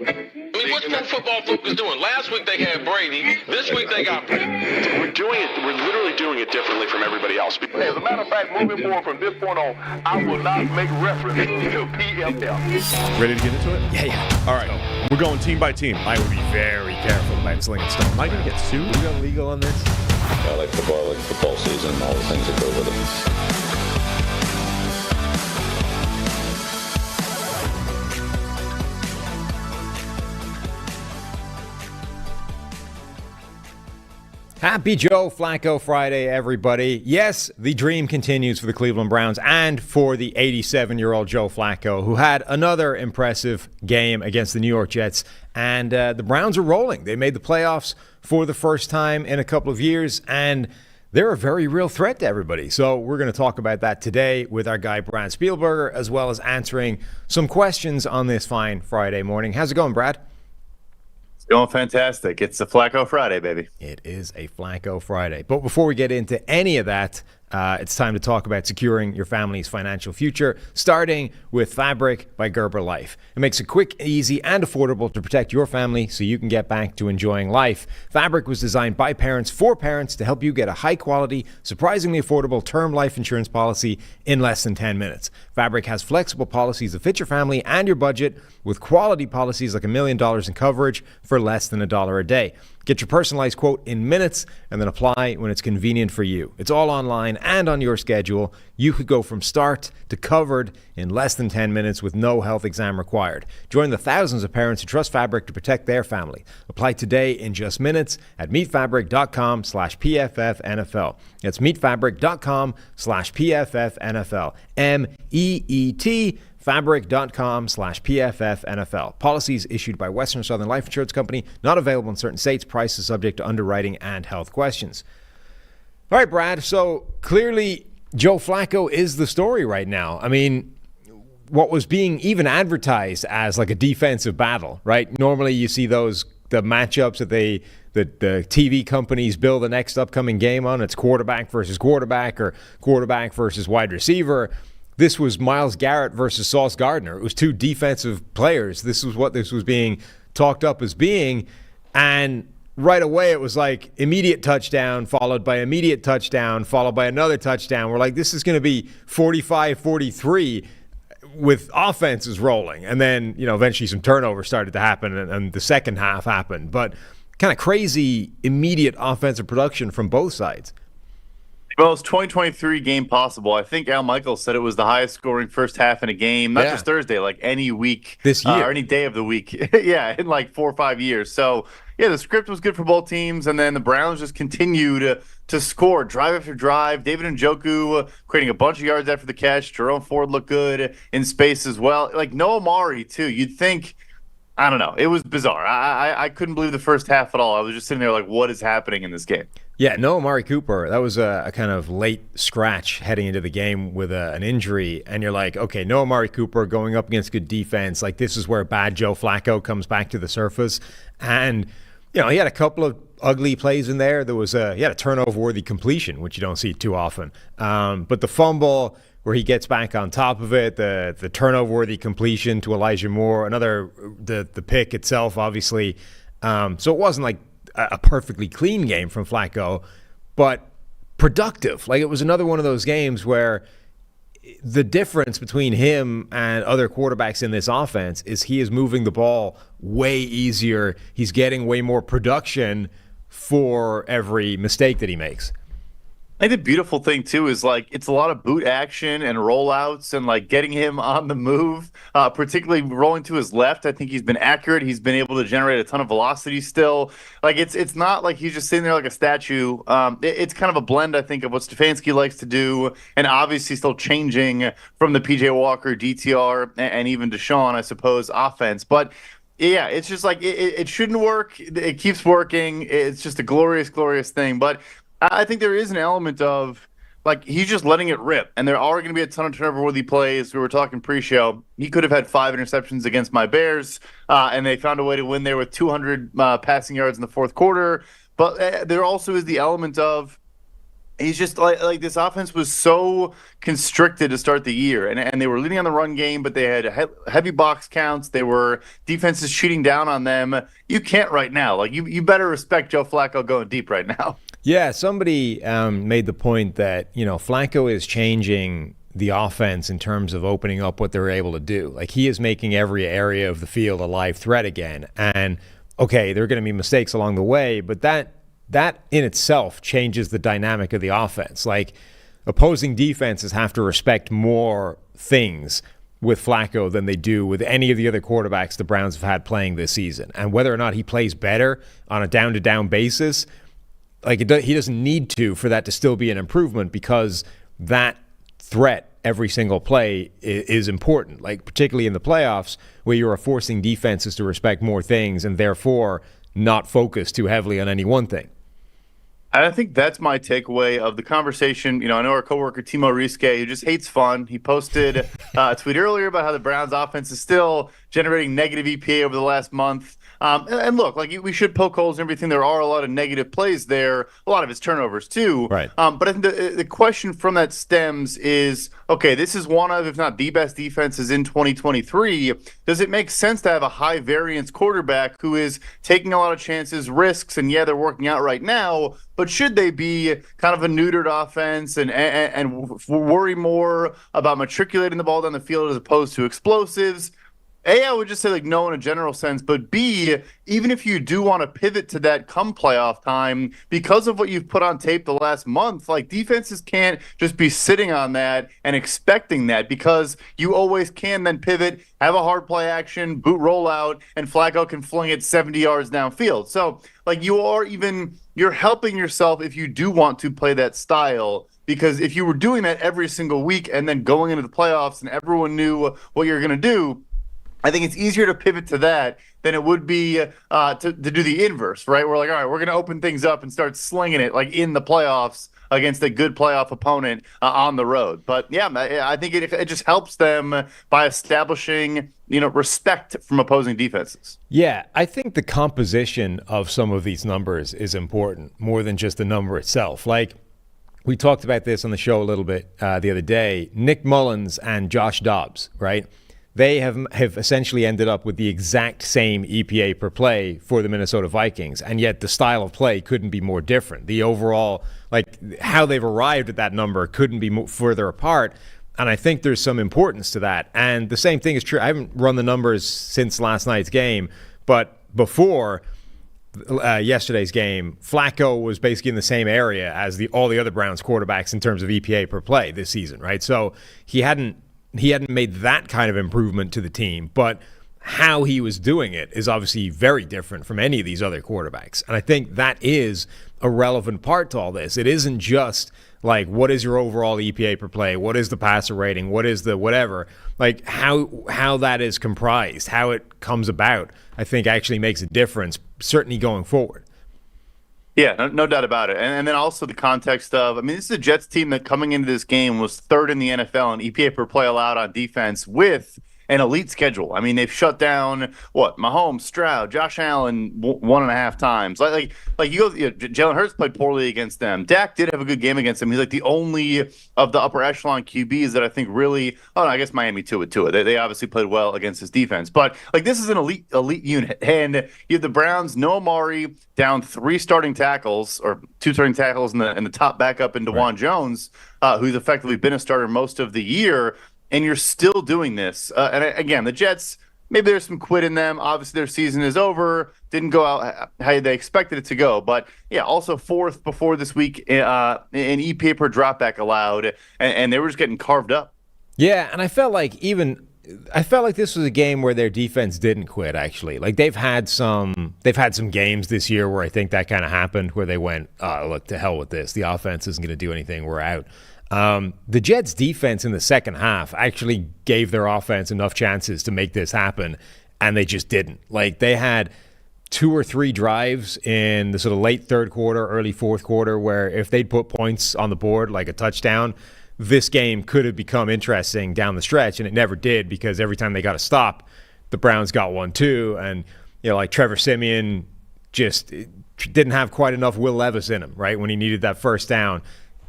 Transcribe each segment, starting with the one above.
I mean, what's Pro Football Focus doing? Last week they had Brady. This week they got Brady. We're literally doing it differently from everybody else. As a matter of fact, moving forward from this point on, I will not make reference to PFF. Ready to get into it? Yeah. All right. We're going team by team. I would be very careful about slinging stuff. Am I going to get sued? Are we going legal on this? I like football season, all the things that go with it. Happy Joe Flacco Friday, everybody. Yes, the dream continues for the Cleveland Browns and for the 87-year-old Joe Flacco, who had another impressive game against the New York Jets. And the Browns are rolling. They made the playoffs for the first time in a couple of years, and they're a very real threat to everybody. So we're going to talk about that today with our guy, Brad Spielberger, as well as answering some questions on this fine Friday morning. How's it going, Brad? Going fantastic. It's a Flacco Friday, baby. It is a Flacco Friday. But before we get into any of that, it's time to talk about securing your family's financial future, starting with Fabric by Gerber Life. It makes it quick, easy, and affordable to protect your family so you can get back to enjoying life. Fabric was designed by parents for parents to help you get a high-quality, surprisingly affordable term life insurance policy in less than 10 minutes. Fabric has flexible policies that fit your family and your budget, with quality policies like $1 million in coverage for less than $1 a day. Get your personalized quote in minutes and then apply when it's convenient for you. It's all online and on your schedule. You could go from start to covered in less than 10 minutes with no health exam required. Join the thousands of parents who trust Fabric to protect their family. Apply today in just minutes at meetfabric.com/PFFNFL. That's meetfabric.com/PFFNFL. MEET fabric.com/PFFNFL. Policies issued by Western Southern Life Insurance Company, not available in certain states. Prices subject to underwriting and health questions. All right, Brad. So clearly, Joe Flacco is the story right now. I mean, what was being even advertised as like a defensive battle, right? Normally, you see the matchups that the TV companies build the next upcoming game on. It's quarterback versus quarterback or quarterback versus wide receiver. This was Myles Garrett versus Sauce Gardner. It was two defensive players. This was what this was being talked up as being. And right away, it was like immediate touchdown, followed by immediate touchdown, followed by another touchdown. We're like, this is going to be 45-43 with offenses rolling. And then, eventually some turnovers started to happen and the second half happened. But kind of crazy immediate offensive production from both sides. Most 2023 game possible. I think Al Michaels said it was the highest scoring first half in a game, not just Thursday, like any week this year or any day of the week. Yeah, in like 4 or 5 years. So, yeah, the script was good for both teams, and then the Browns just continued to score drive after drive. David Njoku creating a bunch of yards after the catch. Jerome Ford looked good in space as well. Like Noah Amari, too. You'd think, I don't know. It was bizarre. I couldn't believe the first half at all. I was just sitting there like, what is happening in this game? Yeah, no Amari Cooper. That was a kind of late scratch heading into the game with an injury. And you're like, okay, no Amari Cooper going up against good defense. Like, this is where bad Joe Flacco comes back to the surface. And, he had a couple of ugly plays in there. He had a turnover-worthy completion, which you don't see too often. But the fumble where he gets back on top of it, the turnover-worthy completion to Elijah Moore, the pick itself, obviously. So it wasn't like a perfectly clean game from Flacco, but productive. Like, it was another one of those games where the difference between him and other quarterbacks in this offense is he is moving the ball way easier. He's getting way more production for every mistake that he makes. I think the beautiful thing, too, is, like, it's a lot of boot action and rollouts and, like, getting him on the move, particularly rolling to his left. I think he's been accurate. He's been able to generate a ton of velocity still. Like, it's not like he's just sitting there like a statue. It's kind of a blend, I think, of what Stefanski likes to do and obviously still changing from the P.J. Walker, DTR, and even Deshaun, I suppose, offense. But yeah, it's just like it shouldn't work. It keeps working. It's just a glorious, glorious thing. But I think there is an element of, like, he's just letting it rip. And there are going to be a ton of turnover-worthy plays. We were talking pre-show. He could have had 5 interceptions against my Bears, and they found a way to win there with 200 passing yards in the fourth quarter. But there also is the element of He's just like this offense was so constricted to start the year, and they were leading on the run game, but they had heavy box counts. They were defenses cheating down on them. You can't right now. Like you better respect Joe Flacco going deep right now. Yeah, somebody made the point that Flacco is changing the offense in terms of opening up what they're able to do. Like he is making every area of the field a live threat again. And okay, there are going to be mistakes along the way, but that in itself changes the dynamic of the offense. Like opposing defenses have to respect more things with Flacco than they do with any of the other quarterbacks the Browns have had playing this season. And whether or not he plays better on a down-to-down basis, like he doesn't need to for that to still be an improvement, because that threat every single play is important, like particularly in the playoffs where you are forcing defenses to respect more things and therefore not focus too heavily on any one thing. I think that's my takeaway of the conversation. I know our coworker Timo Riske, who just hates fun. He posted a tweet earlier about how the Browns offense is still generating negative EPA over the last month. And look, like we should poke holes in everything. There are a lot of negative plays there, a lot of his turnovers too. Right. But I think the question from that stems is, okay, this is one of, if not the best defenses in 2023. Does it make sense to have a high variance quarterback who is taking a lot of chances, risks, and yeah, they're working out right now, but should they be kind of a neutered offense and worry more about matriculating the ball down the field as opposed to explosives? A, I would just say no in a general sense, but B, even if you do want to pivot to that come playoff time, because of what you've put on tape the last month, defenses can't just be sitting on that and expecting that, because you always can then pivot, have a hard play action, boot rollout, and Flacco can fling it 70 yards downfield. So you're helping yourself if you do want to play that style. Because if you were doing that every single week and then going into the playoffs and everyone knew what you're going to do, I think it's easier to pivot to that than it would be to do the inverse, right? We're like, all right, we're going to open things up and start slinging it in the playoffs against a good playoff opponent on the road. But yeah, I think it just helps them by establishing respect from opposing defenses. Yeah, I think the composition of some of these numbers is important more than just the number itself. Like we talked about this on the show a little bit the other day. Nick Mullins and Josh Dobbs, right? They have essentially ended up with the exact same EPA per play for the Minnesota Vikings, and yet the style of play couldn't be more different. The overall, how they've arrived at that number couldn't be further apart, and I think there's some importance to that. And the same thing is true. I haven't run the numbers since last night's game, but before yesterday's game, Flacco was basically in the same area as all the other Browns quarterbacks in terms of EPA per play this season, right? So he hadn't made that kind of improvement to the team, but how he was doing it is obviously very different from any of these other quarterbacks. And I think that is a relevant part to all this. It isn't just what is your overall EPA per play? What is the passer rating? What is the whatever? How that is comprised, how it comes about, I think actually makes a difference, certainly going forward. Yeah, no doubt about it. And then also the context of, this is a Jets team that coming into this game was third in the NFL in EPA per play allowed on defense with an elite schedule. They've shut down Mahomes, Stroud, Josh Allen 1.5 times. Jalen Hurts played poorly against them. Dak did have a good game against them. He's the only of the upper echelon QBs that I think really. Oh, no, I guess Miami too. They obviously played well against his defense, but this is an elite unit. And you have the Browns, no Amari, down 3 starting tackles or 2 starting tackles, and the top backup in DeJuan Jones, who's effectively been a starter most of the year. And you're still doing this. And again, the Jets, maybe there's some quit in them. Obviously, their season is over. Didn't go out how they expected it to go. But, yeah, also 4th before this week in EPA per dropback allowed. And they were just getting carved up. Yeah, and I felt like this was a game where their defense didn't quit, actually. They've had some games this year where I think that kind of happened, where they went, look, to hell with this. The offense isn't going to do anything. We're out. The Jets' defense in the second half actually gave their offense enough chances to make this happen, and they just didn't. They had 2 or 3 drives in the sort of late third quarter, early fourth quarter, where if they'd put points on the board, like a touchdown, this game could have become interesting down the stretch, and it never did, because every time they got a stop, the Browns got one too, and Trevor Siemian just didn't have quite enough Will Levis in him, right, when he needed that first down.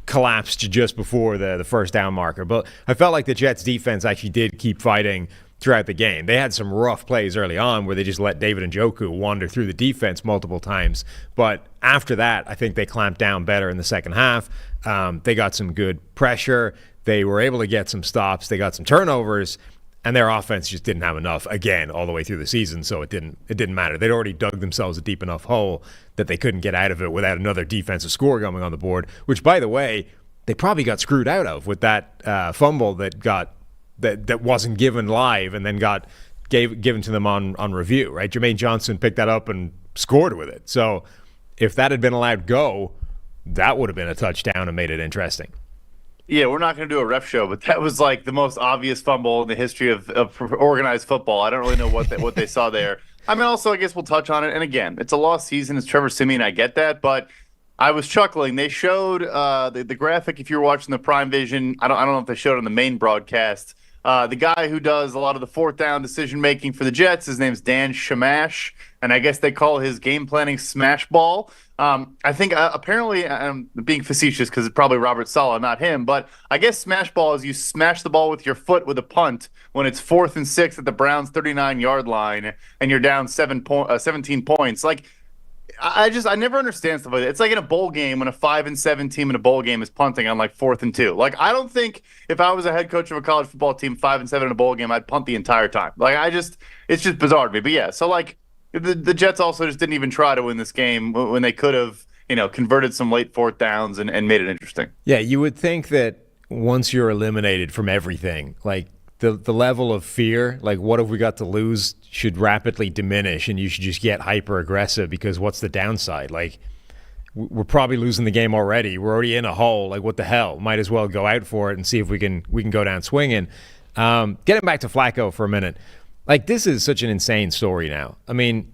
collapsed just before the first down marker. But I felt like the Jets defense actually did keep fighting throughout the game. They had some rough plays early on where they just let David Njoku wander through the defense multiple times. But after that, I think they clamped down better in the second half. They got some good pressure. They were able to get some stops. They got some turnovers. And their offense just didn't have enough, again, all the way through the season, so it didn't matter. They'd already dug themselves a deep enough hole that they couldn't get out of it without another defensive score coming on the board, which, by the way, they probably got screwed out of with that fumble that wasn't given live and then got given to them on review, right? Jermaine Johnson picked that up and scored with it. So if that had been allowed go, that would have been a touchdown and made it interesting. Yeah, we're not going to do a ref show, but that was like the most obvious fumble in the history of organized football. I don't really know what they saw there. I mean, also, I guess we'll touch on it. And again, it's a lost season. It's Trevor Siemian. I get that, but I was chuckling. They showed the graphic. If you were watching the Prime Vision, I don't know if they showed it on the main broadcast. The guy who does a lot of the fourth down decision making for the Jets, his name's Dan Shamash, and I guess they call his game planning Smash Ball. I think apparently I'm being facetious because it's probably Robert Saleh, not him. But I guess Smash Ball is you smash the ball with your foot with a punt when it's 4th and 6 at the Browns' 39-yard line and you're down 17 points. Like, I never understand stuff like that. It's like in a bowl game when a 5-7 team in a bowl game is punting on like 4th and 2. Like, I don't think if I was a head coach of a college football team 5-7 in a bowl game, I'd punt the entire time. Like, it's just bizarre to me. But yeah, so like the Jets also just didn't even try to win this game when they could have, converted some late fourth downs and made it interesting. Yeah, you would think that once you're eliminated from everything, like the level of fear, like what have we got to lose, should rapidly diminish, and you should just get hyper aggressive because what's the downside? Like, we're probably losing the game already. We're already in a hole. Like, what the hell? Might as well go out for it and see if we can go down swinging. Getting back to Flacco for a minute, like, this is such an insane story now. I mean,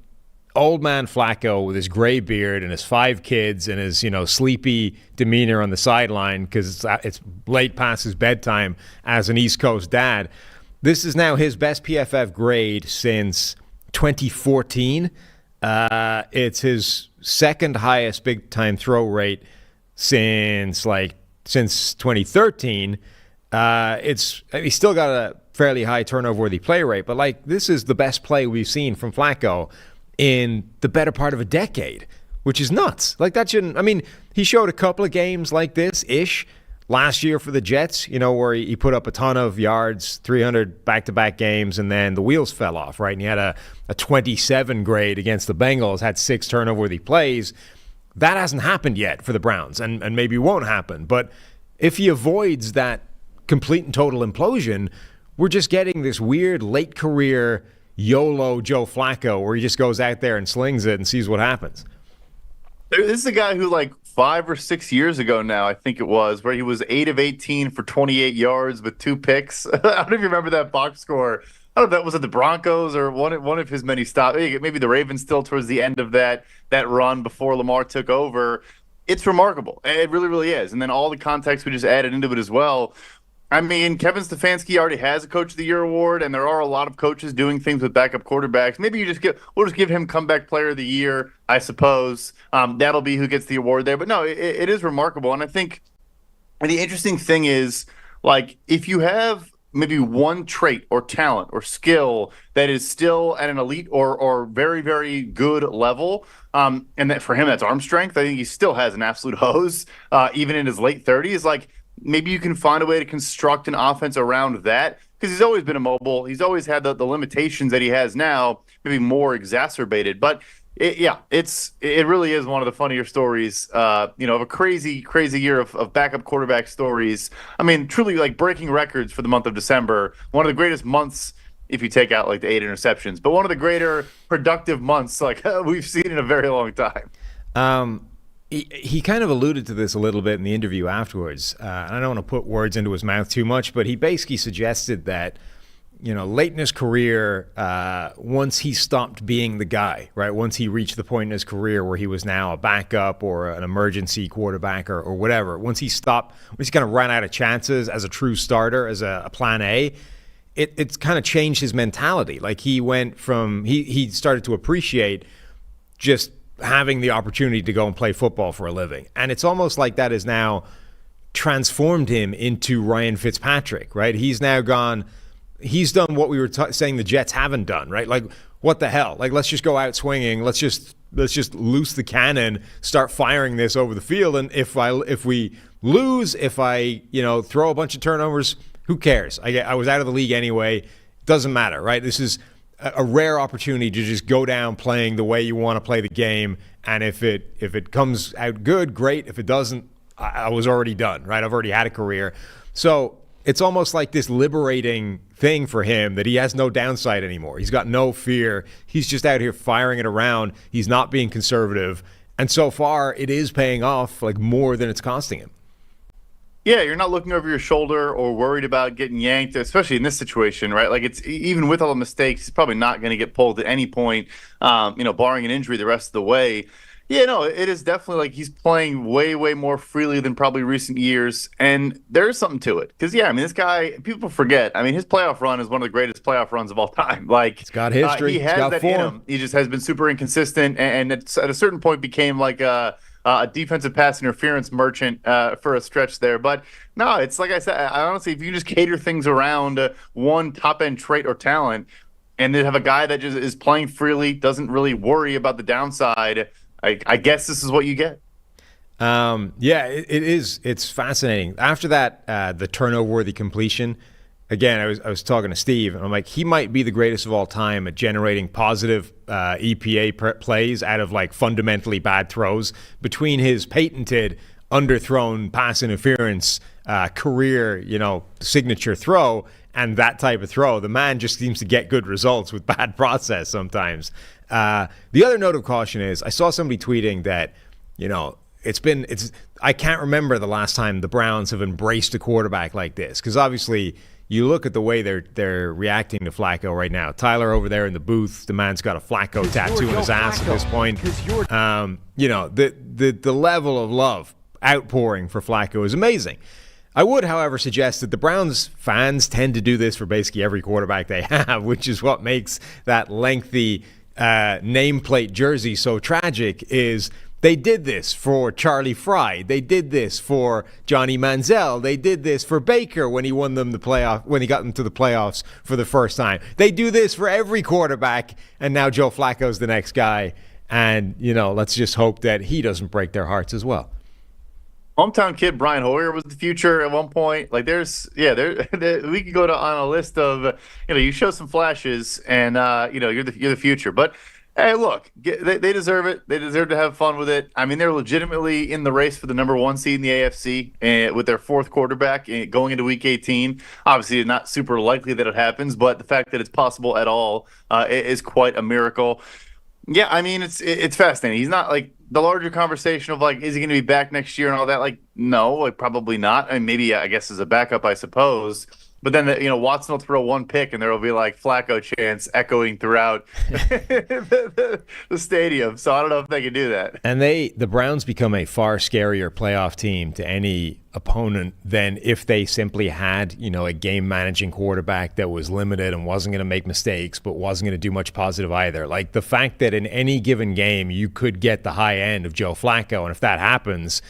old man Flacco with his gray beard and his 5 kids and his sleepy demeanor on the sideline because it's late past his bedtime as an East Coast dad. This is now his best PFF grade since 2014. It's his second highest big time throw rate since 2013. He's still got a fairly high turnover worthy play rate, but like, this is the best play we've seen from Flacco in the better part of a decade, which is nuts. Like, that shouldn't, I mean, he showed a couple of games like this-ish last year for the Jets, where he put up a ton of yards, 300 back-to-back games, and then the wheels fell off, right? And he had a 27 grade against the Bengals, had 6 turnover-worthy plays. That hasn't happened yet for the Browns, and maybe won't happen. But if he avoids that complete and total implosion, we're just getting this weird late-career YOLO Joe Flacco where he just goes out there and slings it and sees what happens. This is a guy who, like, 5 or 6 years ago now, I think it was, where he was 8 of 18 for 28 yards with 2 picks. I don't know if you remember that box score. I don't know if that was at the Broncos or one of his many stops. Maybe the Ravens still towards the end of that run before Lamar took over. It's remarkable. It really, really is. And then all the context we just added into it as well. I mean, Kevin Stefanski already has a Coach of the Year award, and there are a lot of coaches doing things with backup quarterbacks. Maybe we'll just give him Comeback Player of the Year, I suppose. That'll be who gets the award there. But no, it is remarkable. And I think the interesting thing is, like, if you have maybe one trait or talent or skill that is still at an elite or very, very good level, and that for him that's arm strength, I think he still has an absolute hose, even in his late 30s. Like, maybe you can find a way to construct an offense around that, because he's always been immobile. He's always had the limitations that he has now, maybe more exacerbated. But it really is one of the funnier stories, of a crazy, crazy year of backup quarterback stories. I mean, truly, like, breaking records for the month of December. One of the greatest months, if you take out like the 8 interceptions, but one of the greater productive months like we've seen in a very long time. He kind of alluded to this a little bit in the interview afterwards. And I don't want to put words into his mouth too much, but he basically suggested that, late in his career, once he stopped being the guy, right? Once he reached the point in his career where he was now a backup or an emergency quarterback or whatever, once he kind of ran out of chances as a true starter, as a plan A, it's kind of changed his mentality. Like, he went from, he started to appreciate just having the opportunity to go and play football for a living. And it's almost like that is now transformed him into Ryan Fitzpatrick, right? He's now gone. He's done what we were saying the Jets haven't done, right? Like, what the hell? Like, let's just go out swinging. Let's just loose the cannon, start firing this over the field. And if we lose, if I throw a bunch of turnovers, who cares? I was out of the league anyway. Doesn't matter, right? This is a rare opportunity to just go down playing the way you want to play the game. And if it comes out good, great. If it doesn't, I was already done, right? I've already had a career. So it's almost like this liberating thing for him that he has no downside anymore. He's got no fear. He's just out here firing it around. He's not being conservative. And so far, it is paying off like more than it's costing him. Yeah, you're not looking over your shoulder or worried about getting yanked, especially in this situation, right? Like, it's even with all the mistakes, he's probably not going to get pulled at any point, barring an injury the rest of the way. Yeah, no, it is definitely like he's playing way, way more freely than probably recent years. And there is something to it. Because, this guy, people forget. His playoff run is one of the greatest playoff runs of all time. Like, it's got history. He has that in him. He just has been super inconsistent. And it's, at a certain point became like a defensive pass interference merchant for a stretch there. But no, it's like I said, I honestly, if you just cater things around one top-end trait or talent and then have a guy that just is playing freely, doesn't really worry about the downside, I guess this is what you get. It is. It's fascinating. After that, the turnover-worthy completion, again, I was talking to Steve, and I'm like, he might be the greatest of all time at generating positive EPA plays out of like fundamentally bad throws. Between his patented underthrown pass interference career, signature throw, and that type of throw, the man just seems to get good results with bad process sometimes. The other note of caution is I saw somebody tweeting that, I can't remember the last time the Browns have embraced a quarterback like this, because obviously you look at the way they're reacting to Flacco right now. Tyler over there in the booth, the man's got a Flacco tattoo on his ass at this point. The level of love outpouring for Flacco is amazing. I would, however, suggest that the Browns fans tend to do this for basically every quarterback they have, which is what makes that lengthy nameplate jersey so tragic. Is they did this for Charlie Fry. They did this for Johnny Manziel. They did this for Baker when he got them to the playoffs for the first time. They do this for every quarterback, and now Joe Flacco's the next guy. And, let's just hope that he doesn't break their hearts as well. Hometown kid Brian Hoyer was the future at one point. Like, we could go on a list of, you show some flashes and, you're the future. But hey, look, they deserve it. They deserve to have fun with it. They're legitimately in the race for the number 1 seed in the AFC with their 4th quarterback going into Week 18. Obviously, not super likely that it happens, but the fact that it's possible at all is quite a miracle. Yeah, it's fascinating. He's not like the larger conversation of like, is he going to be back next year and all that? Like, no, like probably not. Maybe I guess as a backup, I suppose. But then, Watson will throw one pick, and there will be, like, Flacco chants echoing throughout the stadium. So I don't know if they can do that. And the Browns become a far scarier playoff team to any opponent than if they simply had, a game-managing quarterback that was limited and wasn't going to make mistakes but wasn't going to do much positive either. Like, the fact that in any given game you could get the high end of Joe Flacco, and if that happens,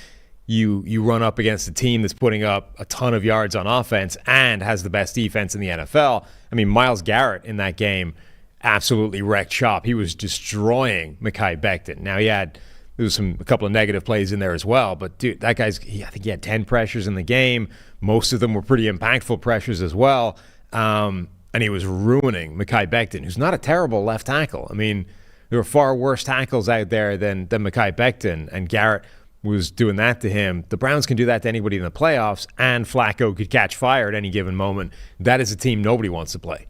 you run up against a team that's putting up a ton of yards on offense and has the best defense in the NFL. Myles Garrett in that game absolutely wrecked shop. He was destroying Mekhi Becton. Now, there was a couple of negative plays in there as well, but dude, that guy's, I think he had 10 pressures in the game. Most of them were pretty impactful pressures as well. And he was ruining Mekhi Becton, who's not a terrible left tackle. There were far worse tackles out there than Mekhi Becton, and Garrett was doing that to him. The Browns can do that to anybody in the playoffs, and Flacco could catch fire at any given moment. That is a team nobody wants to play.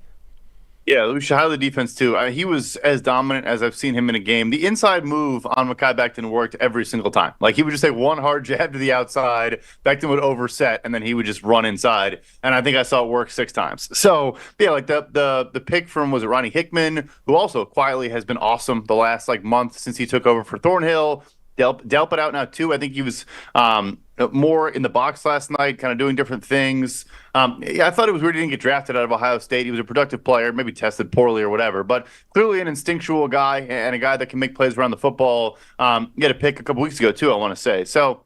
Yeah, we should highlight the defense, too. He was as dominant as I've seen him in a game. The inside move on Mekhi Becton worked every single time. Like, he would just take one hard jab to the outside, Becton would overset, and then he would just run inside. And I think I saw it work 6 times. So, yeah, like the pick from, was it Ronnie Hickman, who also quietly has been awesome the last, month since he took over for Thornhill. Delp it out now, too. I think he was more in the box last night, kind of doing different things. I thought it was weird he didn't get drafted out of Ohio State. He was a productive player, maybe tested poorly or whatever, but clearly an instinctual guy and a guy that can make plays around the football. He had a pick a couple weeks ago, too, I want to say. So,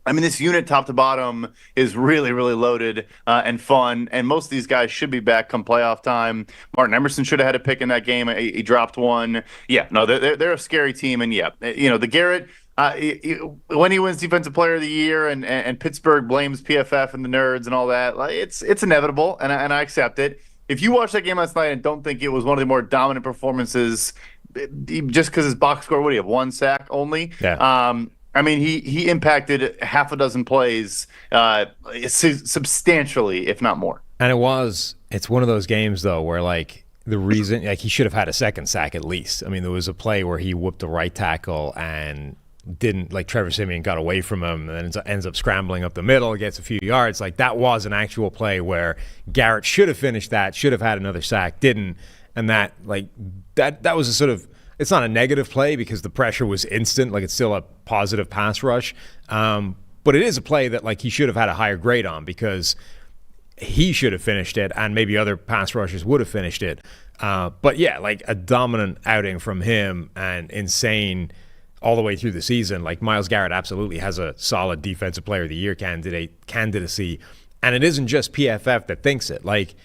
I mean, this unit top to bottom is really, really loaded and fun. And most of these guys should be back come playoff time. Martin Emerson should have had a pick in that game. He dropped one. Yeah, no, they're a scary team. And yeah, the Garrett, when he wins Defensive Player of the Year and Pittsburgh blames PFF and the nerds and all that, like, it's inevitable, and I accept it. If you watch that game last night and don't think it was one of the more dominant performances, just because his box score, what do you have, 1 sack only? Yeah. I mean, he impacted half a dozen plays substantially, if not more. And it's one of those games, though, where, like, the reason, like, he should have had a second sack at least. I mean, there was a play where he whooped the right tackle and didn't, like, Trevor Siemian got away from him and then ends up scrambling up the middle, gets a few yards. Like, that was an actual play where Garrett should have finished that, should have had another sack, didn't. And that was a sort of, it's not a negative play because the pressure was instant. Like, it's still a positive pass rush. But it is a play that, like, he should have had a higher grade on because he should have finished it and maybe other pass rushers would have finished it. But, yeah, like, a dominant outing from him and insane all the way through the season. Like, Myles Garrett absolutely has a solid Defensive Player of the Year candidacy. And it isn't just PFF that thinks it. Like,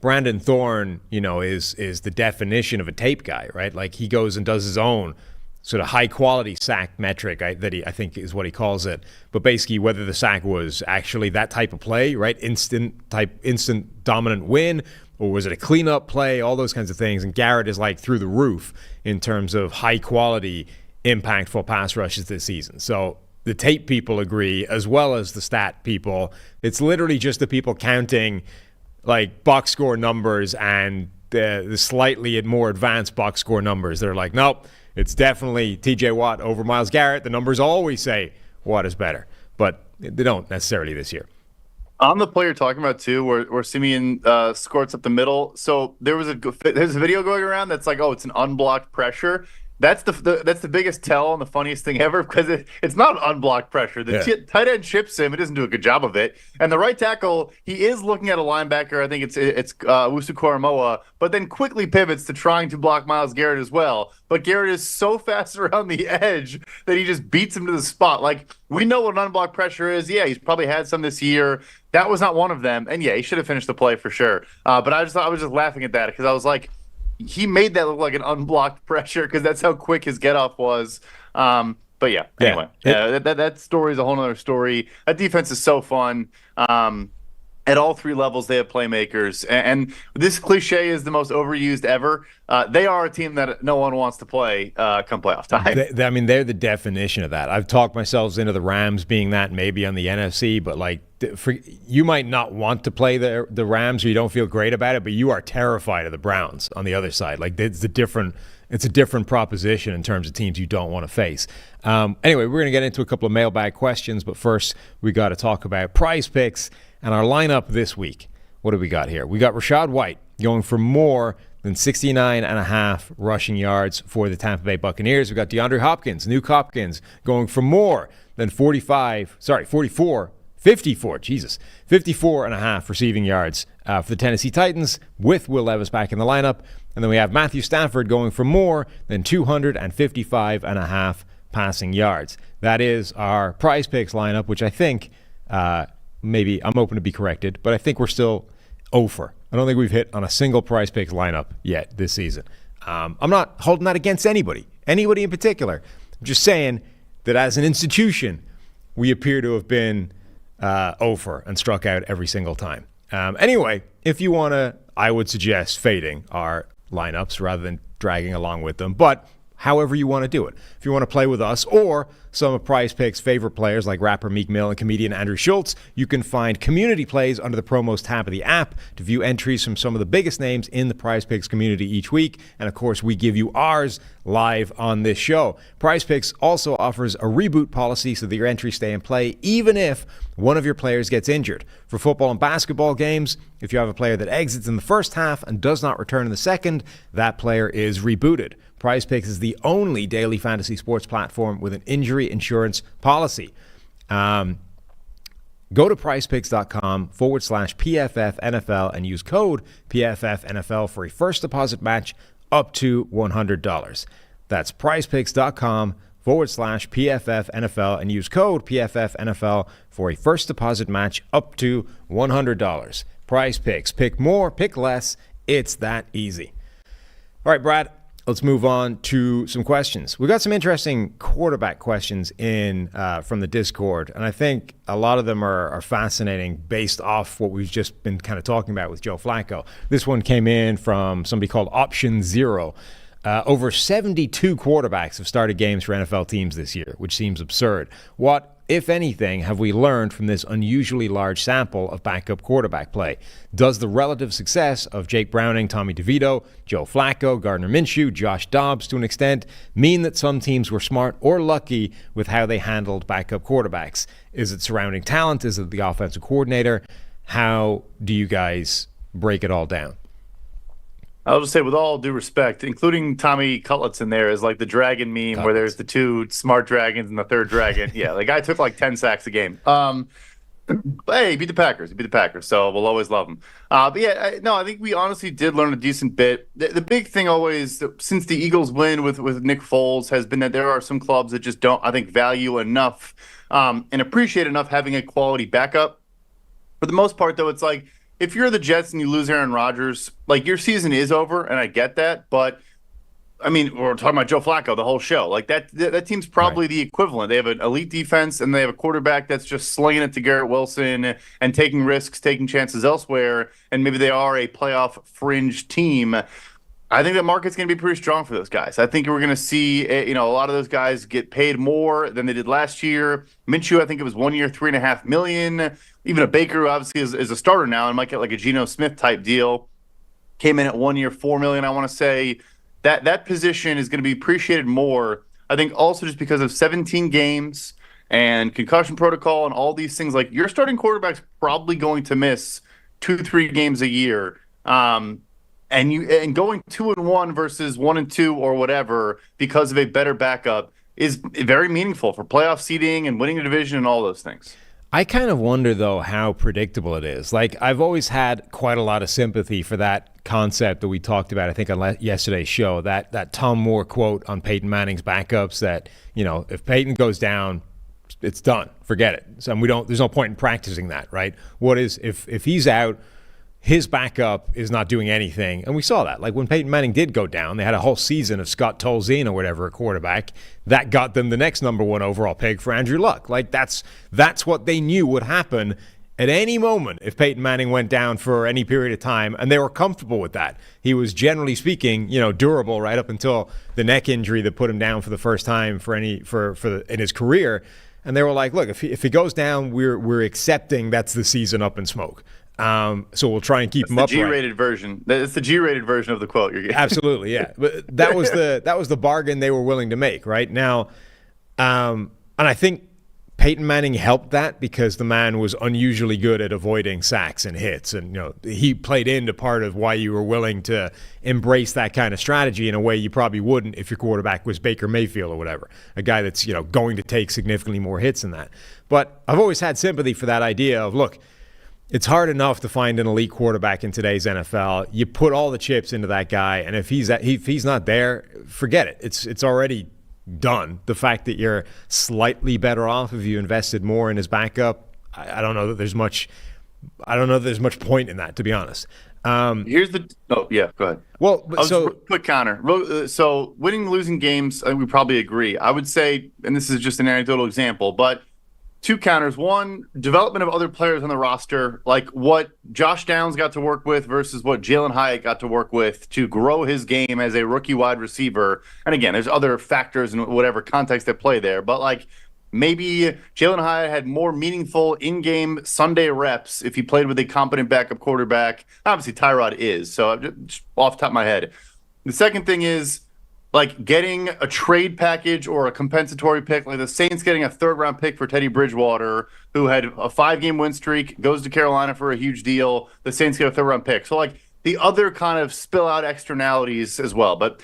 Brandon Thorne, is the definition of a tape guy, right? Like, he goes and does his own sort of high-quality sack metric I think is what he calls it. But basically, whether the sack was actually that type of play, right? Instant dominant win, or was it a cleanup play? All those kinds of things. And Garrett is, like, through the roof in terms of high-quality, impactful pass rushes this season. So the tape people agree, as well as the stat people. It's literally just the people counting, like, box score numbers and the slightly more advanced box score numbers. They're like, nope, it's definitely TJ Watt over Myles Garrett. The numbers always say Watt is better, but they don't necessarily this year. On the play you're talking about too, where Siemian squirts up the middle. So there's a video going around that's like, oh, it's an unblocked pressure. That's the biggest tell and the funniest thing ever because it's not unblocked pressure. The tight end chips him. It doesn't do a good job of it. And the right tackle, he is looking at a linebacker. I think it's Wusu Koromoa, but then quickly pivots to trying to block Myles Garrett as well. But Garrett is so fast around the edge that he just beats him to the spot. Like, we know what unblocked pressure is. Yeah, he's probably had some this year. That was not one of them. And yeah, he should have finished the play for sure. But I was just laughing at that because I was like, he made that look like an unblocked pressure because that's how quick his get off was. But yeah, anyway, that story is a whole other story. That defense is so fun. At all three levels, they have playmakers. And this cliche is the most overused ever. They are a team that no one wants to play come playoff time. They're the definition of that. I've talked myself into the Rams being that maybe on the NFC, but like you might not want to play the Rams or you don't feel great about it, but you are terrified of the Browns on the other side. Like it's a different proposition in terms of teams you don't want to face. Anyway, we're going to get into a couple of mailbag questions, but first we got to talk about Prize Picks and our lineup this week. What do we got here? We got Rachaad White going for more than 69.5 rushing yards for the Tampa Bay Buccaneers. We got DeAndre Hopkins, Nuke Hopkins, going for more than 54 and a half receiving yards for the Tennessee Titans with Will Levis back in the lineup. And then we have Matthew Stafford going for more than 255 and a half passing yards. That is our Prize Picks lineup, which I think maybe I'm open to be corrected, but I think we're still over. I don't think we've hit on a single Prize Picks lineup yet this season. I'm not holding that against anybody in particular. I'm just saying that as an institution, we appear to have been over and struck out every single time. Anyway, if you want to, I would suggest fading our lineups rather than dragging along with them. But however you want to do it. If you want to play with us or some of Prize Picks' favorite players like rapper Meek Mill and comedian Andrew Schultz, you can find community plays under the promos tab of the app to view entries from some of the biggest names in the Prize Picks community each week. And of course, we give you ours live on this show. Prize Picks also offers a reboot policy so that your entries stay in play even if one of your players gets injured. For football and basketball games, if you have a player that exits in the first half and does not return in the second, that player is rebooted. Prize Picks is the only daily fantasy sports platform with an injury insurance policy. Go to prizepicks.com/PFF NFL and use code PFF NFL for a first deposit match up to $100. That's prizepicks.com PFF NFL and use code PFF NFL for a first deposit match up to $100. Prize Picks. Pick more, pick less. It's that easy. All right, Brad, let's move on to some questions. We got some interesting quarterback questions in from the Discord, and I think a lot of them are fascinating based off what we've just been kind of talking about with Joe Flacco. This one came in from somebody called Option Zero. Over 72 quarterbacks have started games for NFL teams this year, which seems absurd. What, if anything, have we learned from this unusually large sample of backup quarterback play? Does the relative success of Jake Browning, Tommy DeVito, Joe Flacco, Gardner Minshew, Josh Dobbs to an extent mean that some teams were smart or lucky with how they handled backup quarterbacks? Is it surrounding talent? Is it the offensive coordinator? How do you guys break it all down? I'll just say, with all due respect, including Tommy Cutlets in there is like the dragon meme where there's the two smart dragons and the third dragon. Yeah, the guy took like 10 sacks a game. But hey, he beat the Packers. So we'll always love him. But yeah, I think we honestly did learn a decent bit. The big thing always, since the Eagles win with Nick Foles, has been that there are some clubs that just don't, I think, value enough and appreciate enough having a quality backup. For the most part, though, it's like, if you're the Jets and you lose Aaron Rodgers, like, your season is over, and I get that. But, I mean, we're talking about Joe Flacco the whole show. Like, that team's probably the equivalent. They have an elite defense, and they have a quarterback that's just slinging it to Garrett Wilson and taking risks, taking chances elsewhere, and maybe they are a playoff fringe team. I think that market's going to be pretty strong for those guys. I think we're going to see, a lot of those guys get paid more than they did last year. Minshew, I think it was 1 year, $3.5 million. Even a Baker, who obviously is a starter now and might get like a Geno Smith type deal, came in at 1 year, $4 million. I want to say that position is going to be appreciated more. I think also just because of 17 games and concussion protocol and all these things. Like, your starting quarterback's probably going to miss 2-3 games a year. And going 2-1 versus 1-2 or whatever because of a better backup is very meaningful for playoff seeding and winning the division and all those things. I kind of wonder, though, how predictable it is. Like, I've always had quite a lot of sympathy for that concept that we talked about, I think, on yesterday's show, that Tom Moore quote on Peyton Manning's backups that, if Peyton goes down, it's done. Forget it. So there's no point in practicing that, right? What is, if he's out, his backup is not doing anything. And we saw that. Like, when Peyton Manning did go down, they had a whole season of Scott Tolzien or whatever at quarterback. That got them the next number 1 overall pick for Andrew Luck. Like, that's what they knew would happen at any moment if Peyton Manning went down for any period of time, and they were comfortable with that. He was, generally speaking, durable right up until the neck injury that put him down for the first time in his career. And they were like, look, if he goes down, we're accepting that's the season up in smoke. So we'll try and keep him upright. G-rated version. That's the G-rated version of the quote you're getting. Absolutely, yeah. But that was the bargain they were willing to make, right? Now, and I think Peyton Manning helped that because the man was unusually good at avoiding sacks and hits, and he played into part of why you were willing to embrace that kind of strategy in a way you probably wouldn't if your quarterback was Baker Mayfield or whatever, a guy that's going to take significantly more hits than that. But I've always had sympathy for that idea of, look, it's hard enough to find an elite quarterback in today's NFL. You put all the chips into that guy, and if he's not there, forget it. It's already done. The fact that you're slightly better off if you invested more in his backup, I don't know that there's much. I don't know that there's much point in that, to be honest. Go ahead. Well, quick counter. So winning, losing games, I think we probably agree. I would say, and this is just an anecdotal example, but 2 counters. One, development of other players on the roster, like what Josh Downs got to work with versus what Jalen Hyatt got to work with to grow his game as a rookie wide receiver. And again, there's other factors and whatever context that play there. But like, maybe Jalen Hyatt had more meaningful in-game Sunday reps if he played with a competent backup quarterback. Obviously, Tyrod is. So just off the top of my head. The second thing is, like, getting a trade package or a compensatory pick, like the Saints getting a 3rd-round pick for Teddy Bridgewater, who had a 5-game win streak, goes to Carolina for a huge deal. The Saints get a 3rd-round pick. So, like, the other kind of spill-out externalities as well. But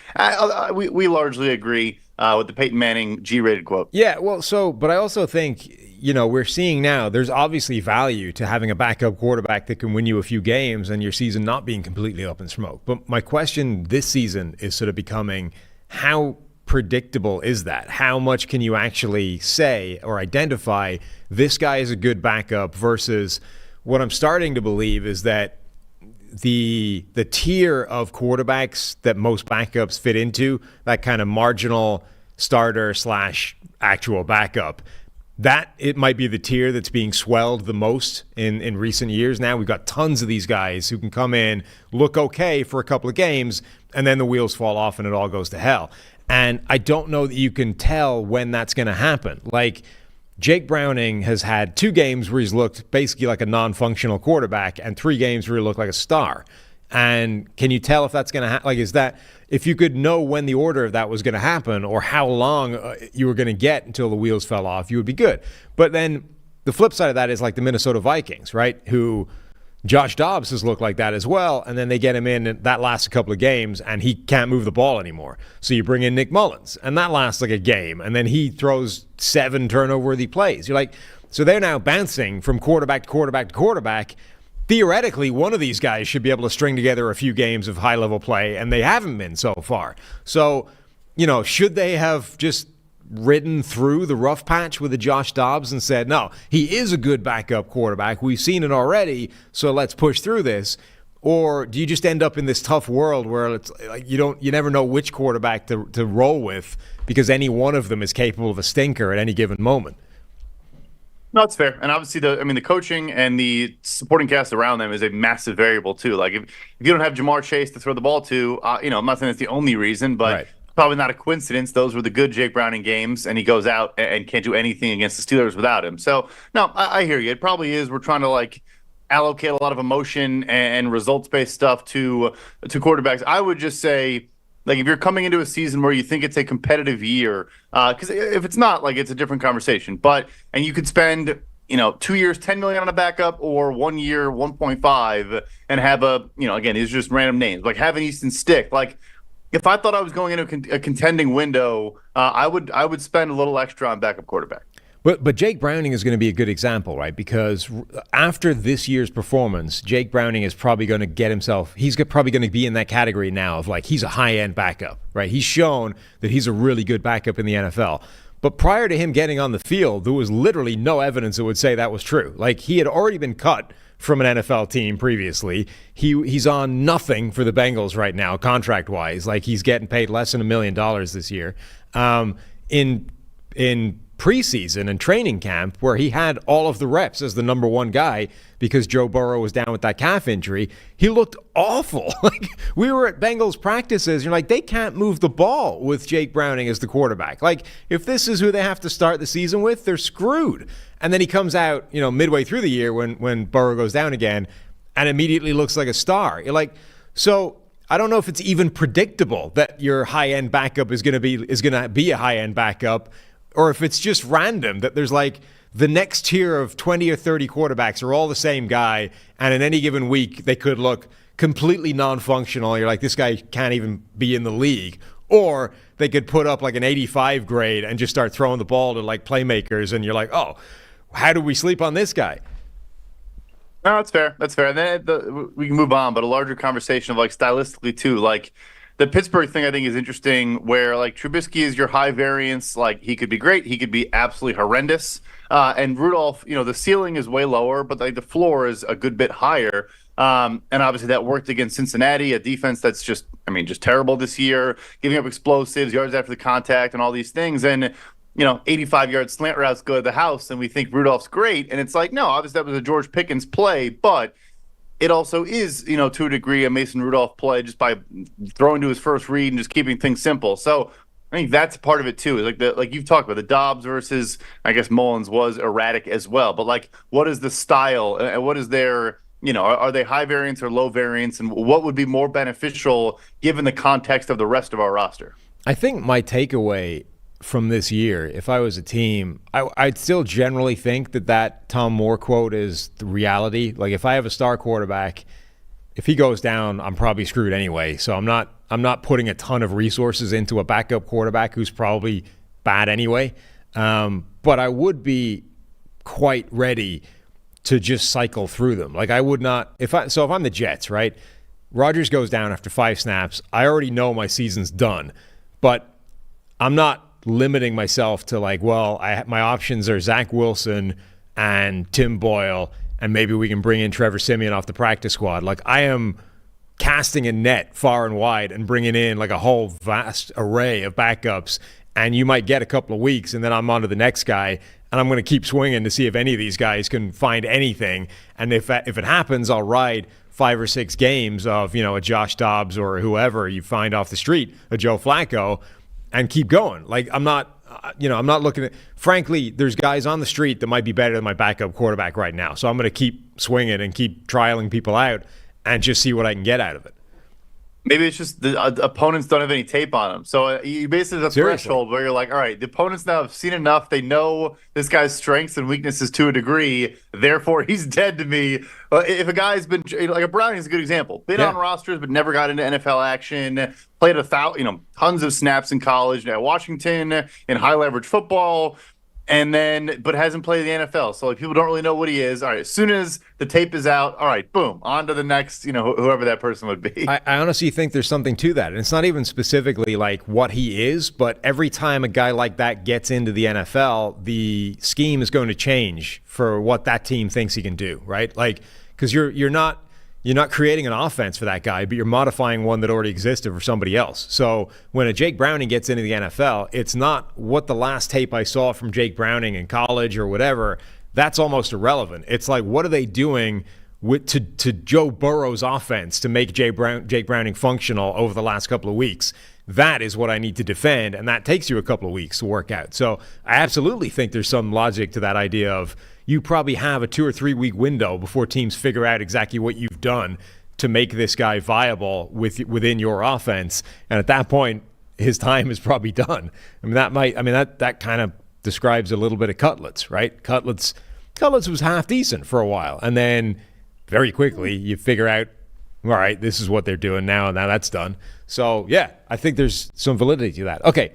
we largely agree with the Peyton Manning G-rated quote. Yeah, well, but I also think, we're seeing now there's obviously value to having a backup quarterback that can win you a few games and your season not being completely up in smoke. But my question this season is sort of becoming, how predictable is that? How much can you actually say or identify this guy is a good backup versus what I'm starting to believe is that the tier of quarterbacks that most backups fit into, that kind of marginal starter / actual backup, that it might be the tier that's being swelled the most in recent years. Now we've got tons of these guys who can come in, look okay for a couple of games, and then the wheels fall off and it all goes to hell. And I don't know that you can tell when that's going to happen. Like, Jake Browning has had 2 games where he's looked basically like a non-functional quarterback and 3 games where he looked like a star. And can you tell if that's going to happen? Like, is that, if you could know when the order of that was going to happen or how long you were going to get until the wheels fell off, you would be good. But then the flip side of that is like the Minnesota Vikings, right? Who Josh Dobbs has looked like that as well. And then they get him in and that lasts a couple of games and he can't move the ball anymore. So you bring in Nick Mullins and that lasts like a game. And then he throws 7 turnover-worthy plays. You're like, so they're now bouncing from quarterback to quarterback to quarterback. Theoretically, one of these guys should be able to string together a few games of high-level play, and they haven't been so far. So, should they have just ridden through the rough patch with a Josh Dobbs and said, no, he is a good backup quarterback. We've seen it already, so let's push through this. Or do you just end up in this tough world where it's like you never know which quarterback to roll with because any one of them is capable of a stinker at any given moment? No, it's fair. And obviously, the coaching and the supporting cast around them is a massive variable, too. Like, if you don't have Jamar Chase to throw the ball to, I'm not saying it's the only reason, but right. Probably not a coincidence. Those were the good Jake Browning games, and he goes out and can't do anything against the Steelers without him. So, no, I hear you. It probably is. We're trying to, allocate a lot of emotion and results-based stuff to quarterbacks. I would just say, if you're coming into a season where you think it's a competitive year, because if it's not, it's a different conversation. And you could spend, 2 years, $10 million on a backup, or 1 year, 1.5, and have again, these are just random names, have an Easton Stick. If I thought I was going into a contending window, I would spend a little extra on backup quarterback. But Jake Browning is going to be a good example, right? Because after this year's performance, Jake Browning is probably going to get himself, he's probably going to be in that category now of he's a high-end backup, right? He's shown that he's a really good backup in the NFL. But prior to him getting on the field, there was literally no evidence that would say that was true. He had already been cut from an NFL team previously. He's on nothing for the Bengals right now, contract-wise. He's getting paid less than $1 million this year. In preseason and training camp, where he had all of the reps as the number 1 guy because Joe Burrow was down with that calf injury, he looked awful. We were at Bengals practices, you're they can't move the ball with Jake Browning as the quarterback. If this is who they have to start the season with, they're screwed. And then he comes out, midway through the year when Burrow goes down again and immediately looks like a star. You're so I don't know if it's even predictable that your high-end backup is going to be a high-end backup, or if it's just random that there's the next tier of 20 or 30 quarterbacks are all the same guy, and in any given week they could look completely non-functional. You're this guy can't even be in the league. Or they could put up an 85 grade and just start throwing the ball to playmakers, and you're oh, how do we sleep on this guy? No, that's fair. That's fair. And then we can move on, but a larger conversation of stylistically too, the Pittsburgh thing I think is interesting where Trubisky is your high variance. He could be great. He could be absolutely horrendous. And Rudolph, the ceiling is way lower, but the floor is a good bit higher. And obviously that worked against Cincinnati, a defense that's just terrible this year, giving up explosives, yards after the contact, and all these things. And 85-yard slant routes go to the house, and we think Rudolph's great. And it's no, obviously that was a George Pickens play, but it also is, to a degree, a Mason Rudolph play just by throwing to his first read and just keeping things simple. So I think that's part of it too. Like you've talked about the Dobbs versus, I guess Mullins was erratic as well. But what is the style and what is their, are they high variance or low variance, and what would be more beneficial given the context of the rest of our roster? I think my takeaway from this year, if I was a team, I'd still generally think that Tom Moore quote is the reality. If I have a star quarterback, if he goes down, I'm probably screwed anyway. So I'm not putting a ton of resources into a backup quarterback who's probably bad anyway. But I would be quite ready to just cycle through them. I would not if I'm the Jets, right? Rodgers goes down after 5 snaps. I already know my season's done, but I'm not limiting myself to like, well, my options are Zach Wilson and Tim Boyle, and maybe we can bring in Trevor Siemian off the practice squad. Like, I am casting a net far and wide and bringing in like a whole vast array of backups, and you might get a couple of weeks, and then I'm on to the next guy, and I'm going to keep swinging to see if any of these guys can find anything. And if it happens, I'll ride 5 or 6 games of, a Josh Dobbs or whoever you find off the street, a Joe Flacco, and keep going. Like, I'm not looking at, frankly, there's guys on the street that might be better than my backup quarterback right now. So I'm going to keep swinging and keep trialing people out and just see what I can get out of it. Maybe it's just the opponents don't have any tape on them. So you basically have a threshold where you're like, all right, the opponents now have seen enough. They know this guy's strengths and weaknesses to a degree. Therefore, he's dead to me. If a guy's been, like a Browning is a good example, been on rosters but never got into NFL action, played tons of snaps in college, at Washington, in high leverage football, but hasn't played the NFL. So like, people don't really know what he is. All right, as soon as the tape is out, all right, boom, on to the next, whoever that person would be. I honestly think there's something to that. And it's not even specifically like what he is, but every time a guy like that gets into the NFL, the scheme is going to change for what that team thinks he can do, right? Like, because you're not creating an offense for that guy, but you're modifying one that already existed for somebody else. So when a Jake Browning gets into the NFL, it's not what the last tape I saw from Jake Browning in college or whatever. That's almost irrelevant. It's like, what are they doing to Joe Burrow's offense to make Jake Browning functional over the last couple of weeks? That is what I need to defend, and that takes you a couple of weeks to work out. So I absolutely think there's some logic to that idea of you probably have a 2 or 3 week window before teams figure out exactly what you've done to make this guy viable within your offense. And at that point, his time is probably done. That kind of describes a little bit of Cutlets, right? Cutlets was half decent for a while. And then very quickly you figure out, all right, this is what they're doing now. Now that's done. So yeah, I think there's some validity to that. Okay,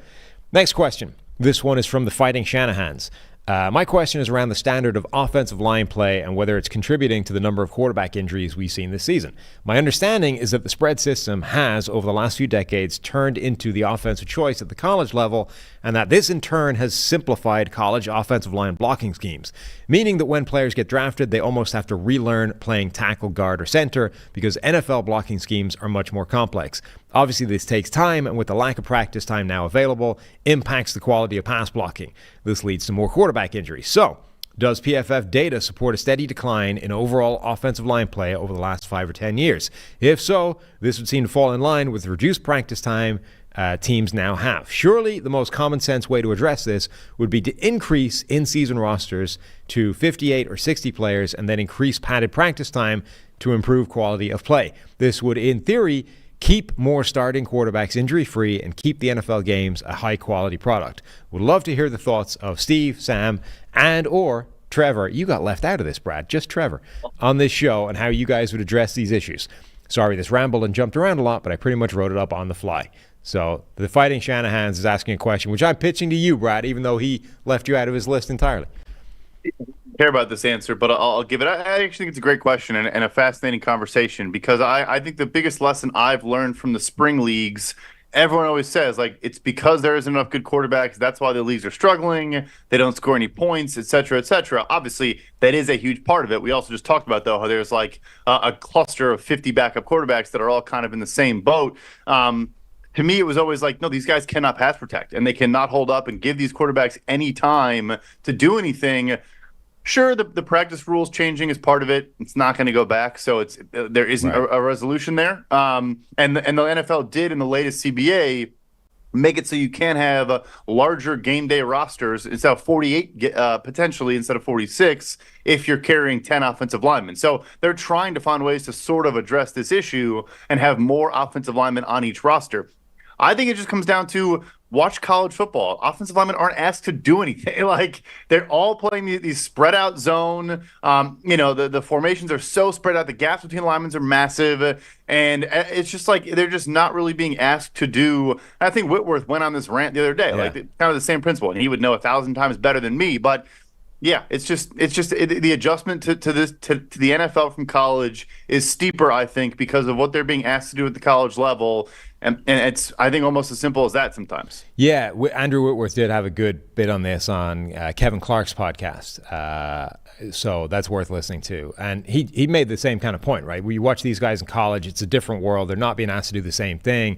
next question. This one is from the Fighting Shanahans. My question is around the standard of offensive line play and whether it's contributing to the number of quarterback injuries we've seen this season. My understanding is that the spread system has, over the last few decades, turned into the offensive choice at the college level, and that this in turn has simplified college offensive line blocking schemes, meaning that when players get drafted, they almost have to relearn playing tackle, guard, or center because NFL blocking schemes are much more complex. Obviously, this takes time, and with the lack of practice time now available, impacts the quality of pass blocking. This leads to more quarterback injuries. So, does PFF data support a steady decline in overall offensive line play over the last 5 or 10 years? If so, this would seem to fall in line with the reduced practice time teams now have. Surely, the most common sense way to address this would be to increase in-season rosters to 58 or 60 players and then increase padded practice time to improve quality of play. This would, in theory, keep more starting quarterbacks injury-free and keep the NFL games a high-quality product. Would love to hear the thoughts of Steve, Sam, and or Trevor. You got left out of this, Brad. Just Trevor on this show and how you guys would address these issues. Sorry, this rambled and jumped around a lot, but I pretty much wrote it up on the fly. So the Fighting Shanahans is asking a question, which I'm pitching to you, Brad, even though he left you out of his list entirely. Care about this answer, but I'll give it. I actually think it's a great question and a fascinating conversation because I think the biggest lesson I've learned from the spring leagues, everyone always says, like, it's because there isn't enough good quarterbacks. That's why the leagues are struggling. They don't score any points, et cetera, et cetera. Obviously, that is a huge part of it. We also just talked about, though, how there's like a cluster of 50 backup quarterbacks that are all kind of in the same boat. To me, it was always like, no, these guys cannot pass protect, and they cannot hold up and give these quarterbacks any time to do anything. Sure, the practice rules changing is part of it. It's not going to go back, so there isn't a resolution there. And the NFL did in the latest CBA make it so you can have larger game day rosters instead of 48 potentially instead of 46 if you're carrying 10 offensive linemen. So they're trying to find ways to sort of address this issue and have more offensive linemen on each roster. I think it just comes down to watch college football. Offensive linemen aren't asked to do anything. Like, they're all playing these spread out zone. The formations are so spread out. The gaps between linemen are massive. And it's just like they're just not really being asked to do. I think Whitworth went on this rant the other day. Yeah. Like, kind of the same principle. And he would know 1,000 times better than me. But Yeah, the adjustment to the NFL from college is steeper, I think, because of what they're being asked to do at the college level, and it's, I think, almost as simple as that sometimes. Yeah, Andrew Whitworth did have a good bit on this on Kevin Clark's podcast, so that's worth listening to. And he made the same kind of point, right? When you watch these guys in college, it's a different world. They're not being asked to do the same thing.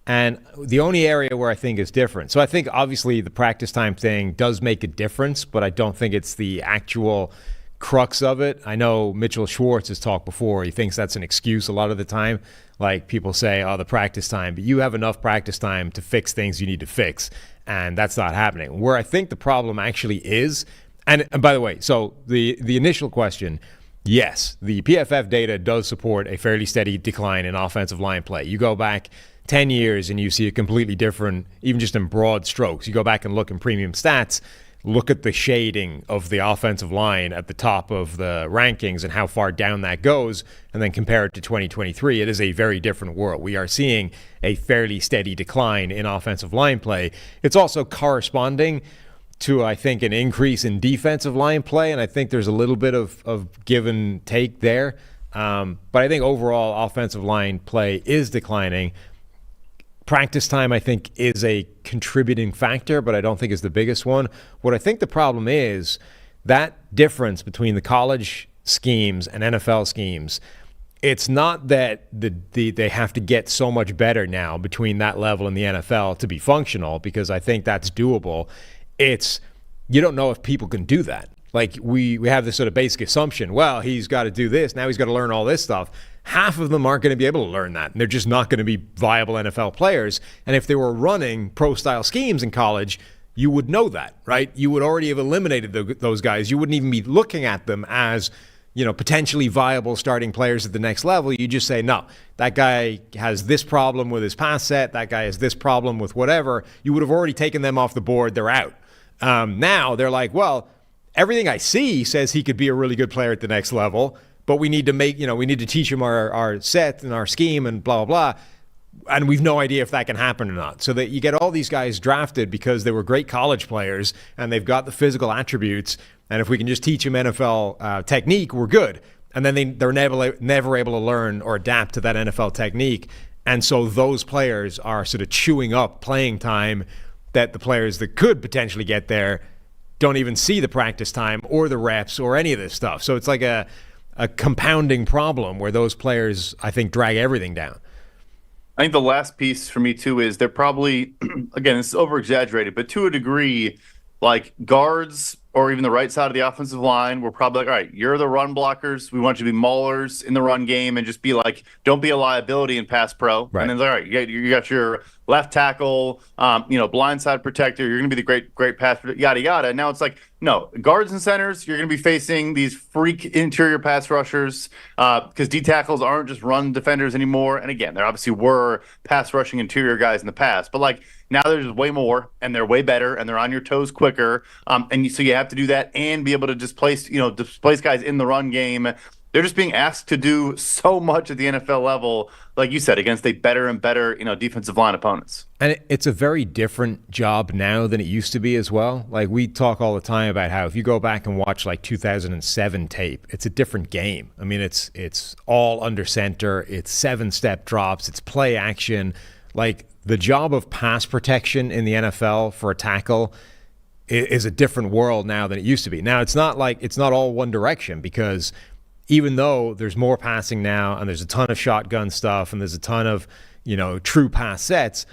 And the only area where I think is different, so I think obviously the practice time thing does make a difference, but I don't think it's the actual crux of it. I know Mitchell Schwartz has talked before. He thinks that's an excuse a lot of the time. Like people say, oh, the practice time, but you have enough practice time to fix things you need to fix, and that's not happening. Where I think the problem actually is, and by the way, so the initial question, yes, the PFF data does support a fairly steady decline in offensive line play. You go back 10 years and you see a completely different, even just in broad strokes. You go back and look in premium stats, look at the shading of the offensive line at the top of the rankings and how far down that goes, and then compare it to 2023. It is a very different world. We are seeing a fairly steady decline in offensive line play. It's also corresponding to, I think, an increase in defensive line play, and I think there's a little bit of give and take there. But I think overall offensive line play is declining. Practice time, I think, is a contributing factor, but I don't think is the biggest one. What I think the problem is, that difference between the college schemes and NFL schemes, it's not that they have to get so much better now between that level and the NFL to be functional, because I think that's doable. It's, you don't know if people can do that. Like we have this sort of basic assumption, well, he's got to do this, now he's got to learn all this stuff. Half of them aren't going to be able to learn that, and they're just not going to be viable NFL players. And if they were running pro-style schemes in college, you would know that, right? You would already have eliminated those guys. You wouldn't even be looking at them as, potentially viable starting players at the next level. You just say, no, that guy has this problem with his pass set, that guy has this problem with whatever. You would have already taken them off the board. They're out. Now they're like, well, everything I see says he could be a really good player at the next level, but we need to we need to teach him our set and our scheme and blah, blah, blah. And we've no idea if that can happen or not. So that you get all these guys drafted because they were great college players and they've got the physical attributes. And if we can just teach them NFL technique, we're good. And then they're never able to learn or adapt to that NFL technique. And so those players are sort of chewing up playing time that the players that could potentially get there don't even see the practice time or the reps or any of this stuff. So it's like a compounding problem where those players, I think, drag everything down. I think the last piece for me, too, is they're probably, again, it's over-exaggerated, but to a degree, like guards or even the right side of the offensive line, we're probably like, all right, you're the run blockers. We want you to be maulers in the run game and just be like, don't be a liability in pass pro. Right. And then, all right, you got your left tackle, blindside protector. You're going to be the great pass, yada, yada. Now it's like, no, guards and centers, you're going to be facing these freak interior pass rushers because D tackles aren't just run defenders anymore. And again, there obviously were pass rushing interior guys in the past, but like now there's way more and they're way better and they're on your toes quicker. So you have to do that and be able to displace guys in the run game. They're just being asked to do so much at the NFL level, like you said, against a better and better, defensive line opponents. And it's a very different job now than it used to be as well. Like we talk all the time about how if you go back and watch like 2007 tape, it's a different game. I mean, it's all under center, it's 7-step drops, it's play action. Like the job of pass protection in the NFL for a tackle is a different world now than it used to be. Now it's not all one direction, because even though there's more passing now and there's a ton of shotgun stuff and there's a ton of, true pass sets,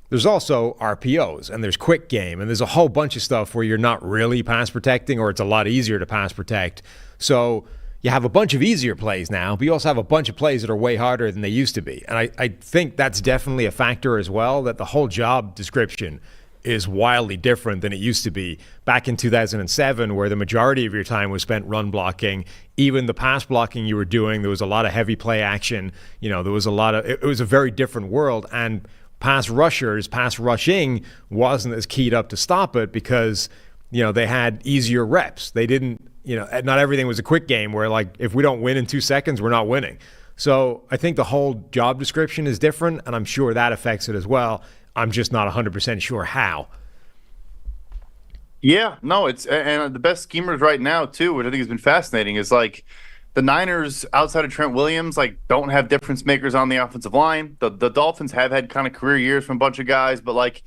there's also RPOs and there's quick game and there's a whole bunch of stuff where you're not really pass protecting, or it's a lot easier to pass protect. So you have a bunch of easier plays now, but you also have a bunch of plays that are way harder than they used to be. And I think that's definitely a factor as well, that the whole job description is wildly different than it used to be back in 2007, where the majority of your time was spent run blocking. Even the pass blocking you were doing, there was a lot of heavy play action. There was it was a very different world, and pass rushing wasn't as keyed up to stop it because, they had easier reps. They didn't, not everything was a quick game where like, if we don't win in 2 seconds, we're not winning. So I think the whole job description is different, and I'm sure that affects it as well. I'm just not 100% sure how. Yeah, no, and the best schemers right now too, which I think has been fascinating, is like the Niners outside of Trent Williams, like don't have difference makers on the offensive line. The Dolphins have had kind of career years from a bunch of guys, but like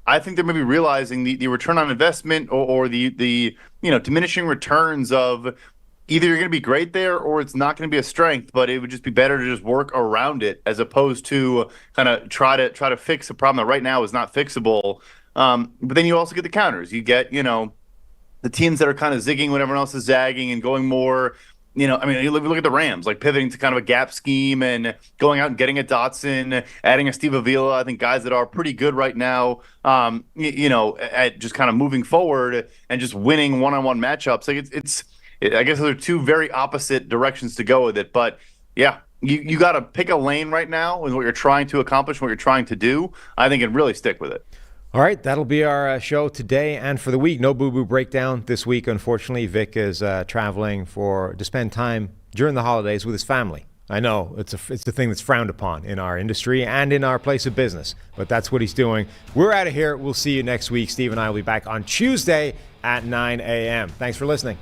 I think they're maybe realizing the return on investment or the diminishing returns of either you're going to be great there or it's not going to be a strength, but it would just be better to just work around it as opposed to kind of try to fix a problem that right now is not fixable. But then you also get the counters. You get, the teams that are kind of zigging when everyone else is zagging and going more, I mean, you look at the Rams, like pivoting to kind of a gap scheme and going out and getting a Dotson, adding a Steve Avila. I think guys that are pretty good right now, at just kind of moving forward and just winning one-on-one matchups. Like I guess those are two very opposite directions to go with it. But yeah, you got to pick a lane right now with what you're trying to accomplish, what you're trying to do. I think and really stick with it. All right, that'll be our show today and for the week. No Boo Boo Breakdown this week, unfortunately. Vic is traveling to spend time during the holidays with his family. I know it's the thing that's frowned upon in our industry and in our place of business, but that's what he's doing. We're out of here. We'll see you next week. Steve and I will be back on Tuesday at 9 a.m. Thanks for listening.